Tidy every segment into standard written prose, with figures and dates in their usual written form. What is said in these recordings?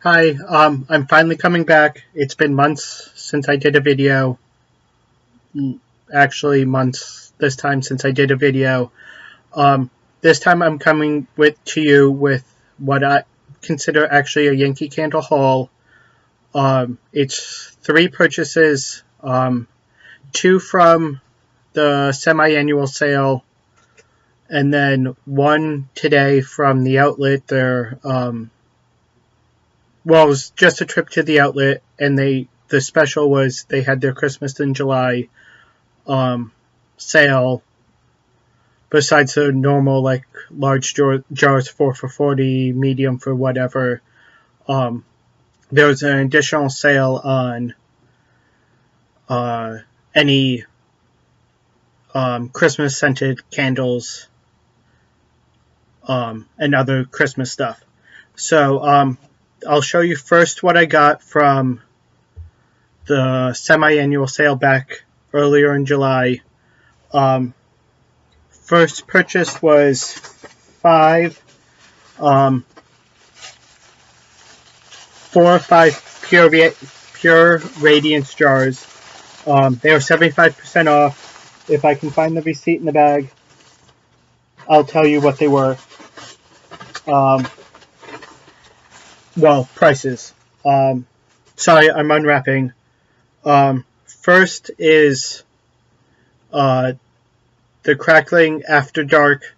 Hi, I'm finally coming back. It's been months since I did a video. Actually, months this time since I did a video. This time I'm coming to you with what I consider actually a Yankee Candle haul. It's 3 purchases, 2 from the semi-annual sale, and then 1 today from the outlet. Well, it was just a trip to the outlet, and the special was they had their Christmas in July sale. Besides the normal large jars 4 for $40, medium for whatever, there was an additional sale on any Christmas scented candles and other Christmas stuff. So I'll show you first what I got from the semi-annual sale back earlier in July. First purchase was 5, 4 or 5 pure radiance jars. They were 75% off. If I can find the receipt in the bag, I'll tell you what they were. Well, prices. Sorry, I'm unwrapping. First is the Crackling After Dark.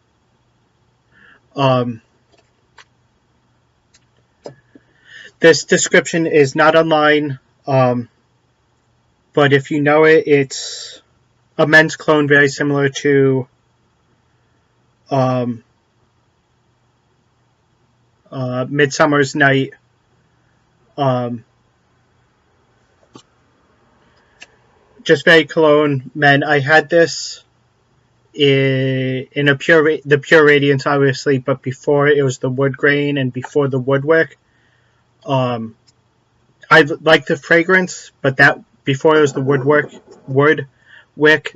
This description is not online, but if you know it, it's a men's cologne very similar to Midsummer's Night. Just very cologne men. I had this in the pure radiance, obviously, but before it was the wood grain and before the wood wick. I like the fragrance, but that before it was the wood wick,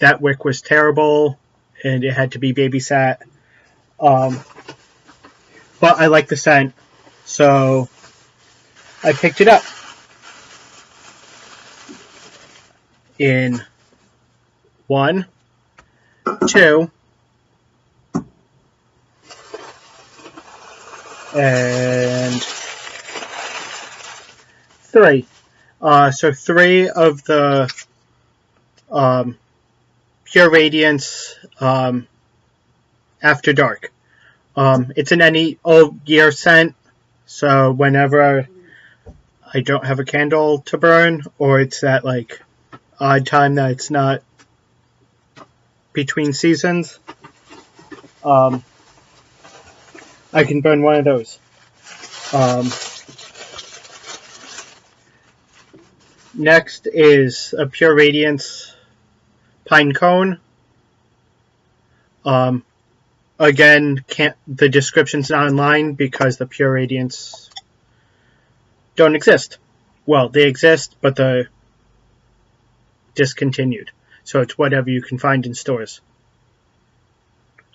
that wick was terrible and it had to be babysat. But I like the scent, so I picked it up. In 1, 2, and 3. So 3 of the Pure Radiance After Dark. It's an any old year scent, so whenever I don't have a candle to burn, or it's that odd time that it's not between seasons, I can burn one of those. Next is a Pure Radiance Pine Cone. Again, the description's not online because the Pure Radiance don't exist. Well, they exist, but they're discontinued. So it's whatever you can find in stores.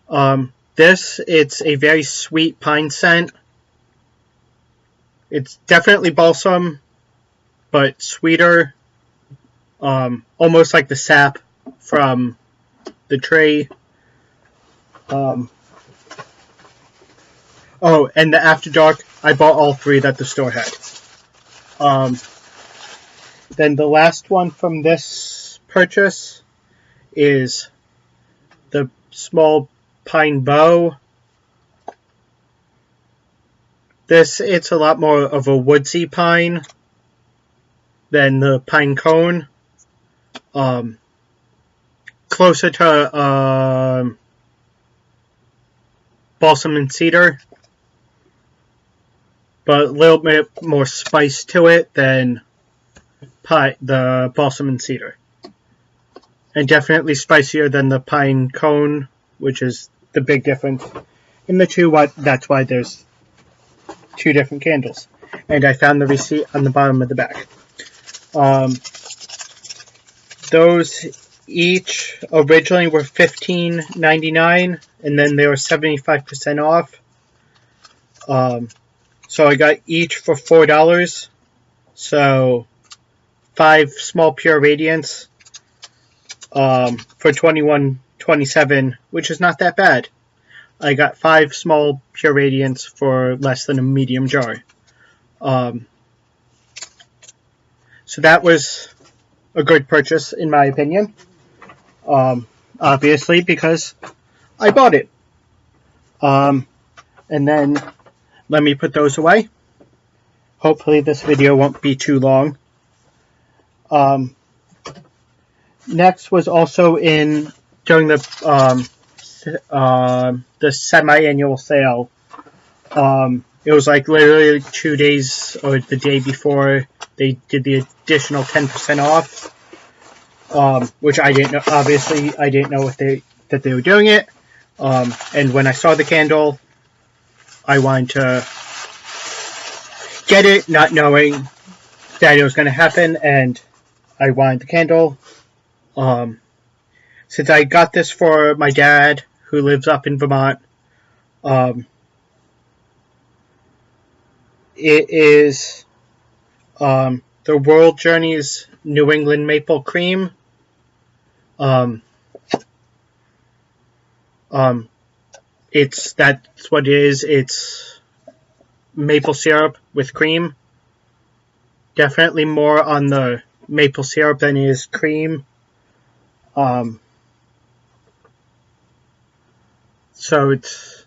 It's a very sweet pine scent. It's definitely balsam, but sweeter. Almost like the sap from the tree. Oh, and the After Dark, I bought all 3 that the store had. Then the last one from this purchase is the small pine bough. It's a lot more of a woodsy pine than the pine cone. Closer to balsam and cedar, but a little bit more spice to it than the balsam and cedar. And definitely spicier than the pine cone, which is the big difference in the two. That's why there's 2 different candles. And I found the receipt on the bottom of the bag. Those each originally were $15.99, and then they were 75% off. So I got each for $4. So 5 small pure radiance for $21.27, which is not that bad. I got 5 small pure radiance for less than a medium jar. So that was a good purchase, in my opinion. Obviously, because I bought it. And then let me put those away. Hopefully this video won't be too long. Next was also during the semi-annual sale. It was like literally 2 days or the day before they did the additional 10% off, which I didn't know. Obviously, I didn't know that they were doing it. And when I saw the candle, I wanted to get it, not knowing that it was going to happen, and I wanted the candle. Since I got this for my dad, who lives up in Vermont, it is the World Journeys New England Maple Cream. That's what it is. It's maple syrup with cream. Definitely more on the maple syrup than it is cream. So it's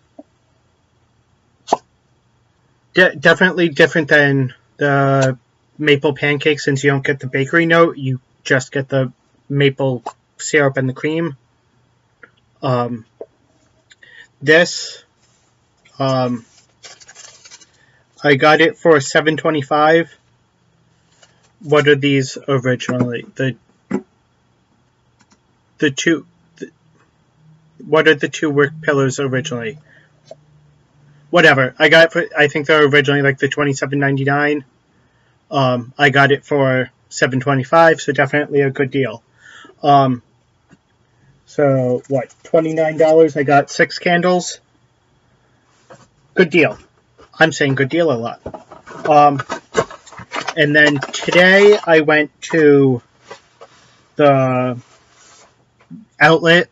definitely different than the maple pancakes, since you don't get the bakery note. You just get the maple syrup and the cream. This, I got it for $7.25. What are these originally? What are the 2 work pillars originally? Whatever. I got it for, I think they're originally like the $27.99. I got it for $7.25, so definitely a good deal. So what? $29. I got 6 candles. Good deal. I'm saying good deal a lot. And then today I went to the outlet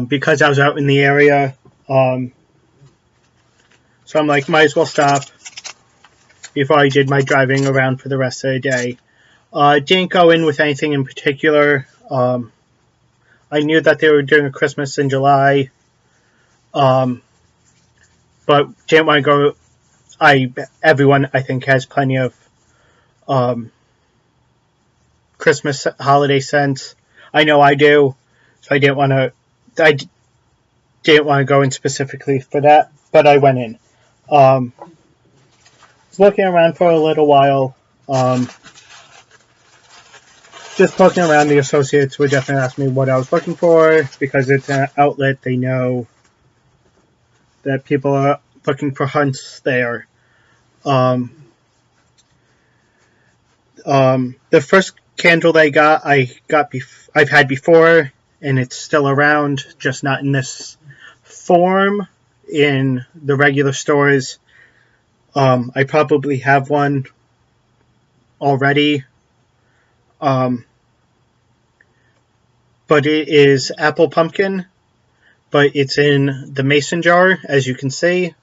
because I was out in the area. So I'm like, might as well stop before I did my driving around for the rest of the day. Didn't go in with anything in particular. I knew that they were doing a Christmas in July, but didn't want to go. Everyone, I think, has plenty of Christmas holiday scents. I know I do, so I didn't want to. I didn't want to go in specifically for that, but I went in. Was looking around for a little while. Just poking around, the associates would definitely ask me what I was looking for, because it's an outlet. They know that people are looking for hunts there. The first candle that I've had before, and it's still around, just not in this form in the regular stores. I probably have one already. But it is apple pumpkin, but it's in the mason jar, as you can see,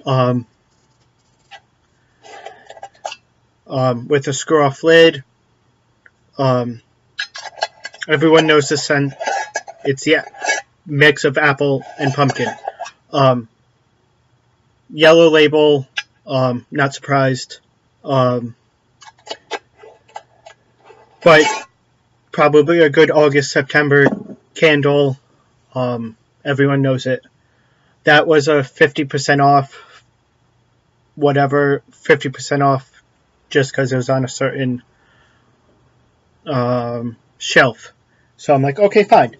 with a screw-off lid. Everyone knows this scent. It's the mix of apple and pumpkin. Yellow label, not surprised. But probably a good August-September candle. Everyone knows it. That was a 50% off, whatever, 50% off, just because it was on a certain shelf. So I'm like, okay, fine.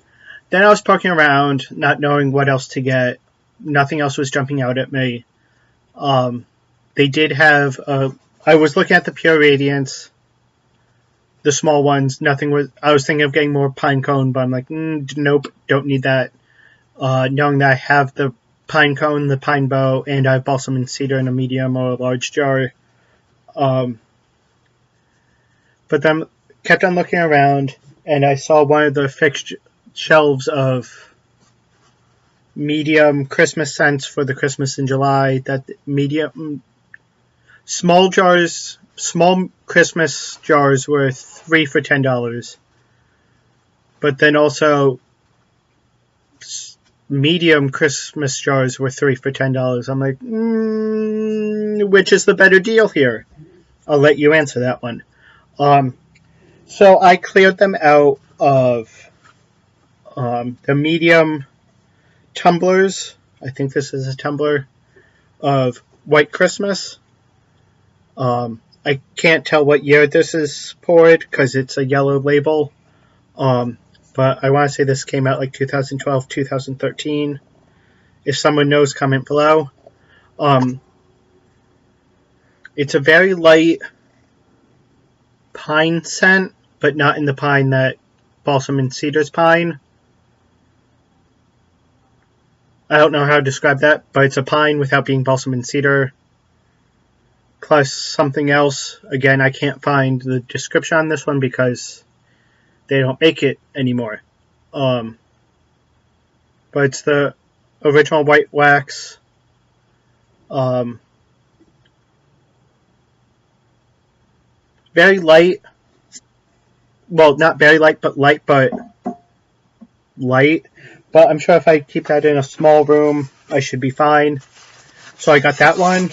Then I was poking around, not knowing what else to get. Nothing else was jumping out at me. They did have, I was looking at the Pure Radiance, the small ones. Nothing was, I was thinking of getting more pine cone, but I'm like, nope, don't need that. Knowing that I have the pine cone, the pine bough, and I have balsam and cedar in a medium or a large jar. But then kept on looking around, and I saw one of the fixed shelves of medium Christmas scents for the Christmas in July. That small Christmas jars were 3 for $10. But then also medium Christmas jars were 3 for $10. I'm like, which is the better deal here? I'll let you answer that one. So I cleared them out of the medium tumblers. I think this is a tumbler of White Christmas. I can't tell what year this is poured because it's a yellow label. But I want to say this came out like 2012, 2013. If someone knows, comment below. It's a very light pine scent, but not in the pine that balsam and cedar's pine. I don't know how to describe that, but it's a pine without being balsam and cedar. Plus something else. Again, I can't find the description on this one because they don't make it anymore. But it's the original white wax. Very light. Well, not very light, but light. But I'm sure if I keep that in a small room, I should be fine. So I got that one.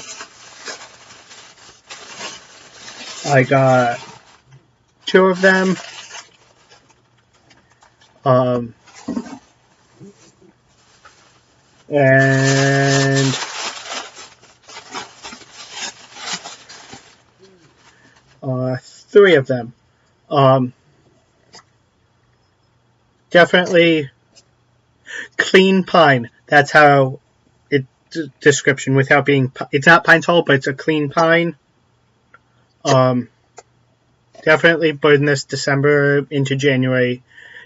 I got 2 of them. And 3 of them. Definitely clean pine. That's how it description without being. It's not pine sol, but it's a clean pine. Definitely burn this December into January.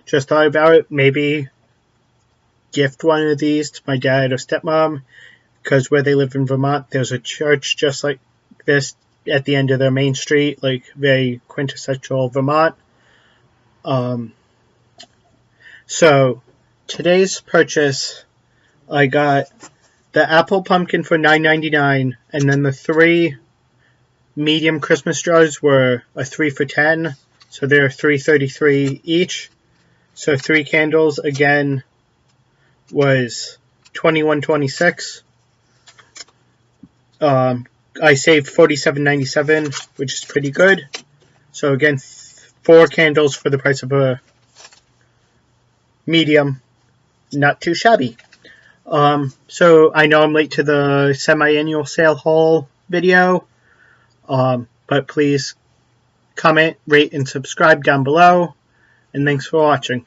Just thought about it. Maybe gift one of these to my dad or stepmom, because where they live in Vermont, there's a church just like this at the end of their main street, like very quintessential Vermont. So today's purchase, I got the apple pumpkin for $9.99, and then the 3 medium Christmas jars were a 3 for $10, so they're $3.33 each. So 3 candles again was $21.26. I saved $47.97, which is pretty good. So again, 4 candles for the price of a medium, not too shabby. So I know I'm late to the semi-annual sale haul video, but please comment, rate, and subscribe down below, and thanks for watching.